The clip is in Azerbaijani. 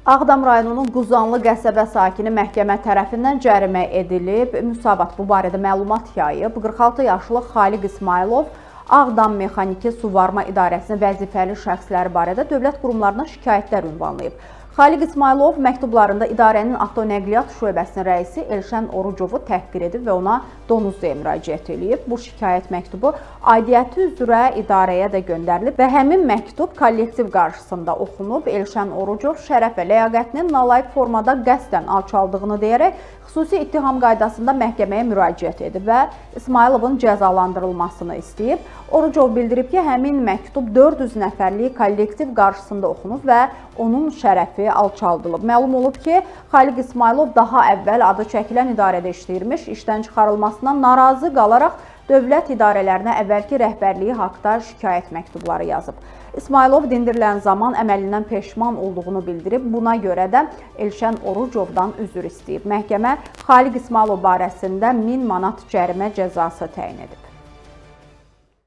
Ağdam rayonunun Quzanlı qəsəbə sakini məhkəmə tərəfindən cərimə edilib. Müsavat bu barədə məlumat yayıb. 46 yaşlı Xaliq İsmailov Ağdam Mexaniki Suvarma İdarəsinin vəzifəli şəxsləri barədə dövlət qurumlarına şikayətlər ünvanlayıb. Xaliq İsmailov məktublarında idarənin avtonəqliyyat şöbəsinin rəisi Elşən Orucovu təhqir edib və ona donuz deyə müraciət edib. Bu şikayət məktubu aidiyyəti üzrə idarəyə də göndərilib və həmin məktub kollektiv qarşısında oxunub. Elşən Orucov şərəf və ləyaqətinin nalayiq formada qəsdən alçaldığını deyərək xüsusi ittiham qaydasında məhkəməyə müraciət edib və İsmailovun cəzalandırılmasını istəyib. Orucov bildirib ki, həmin məktub 400 nəfərlik kollektiv qarşısında oxunub və onun şərəfi alçaldılıb. Məlum olub ki, Xaliq İsmailov daha əvvəl adı çəkilən idarədə işləyirmiş, işdən çıxarılmasından narazı qalaraq dövlət idarələrinə əvvəlki rəhbərliyi haqda şikayət məktubları yazıb. İsmailov dindirilən zaman əməlindən peşman olduğunu bildirib. Buna görə də Elşən Orucovdan üzr istəyib. Məhkəmə Xaliq İsmailov barəsində 1000 manat cərimə cəzası təyin edib.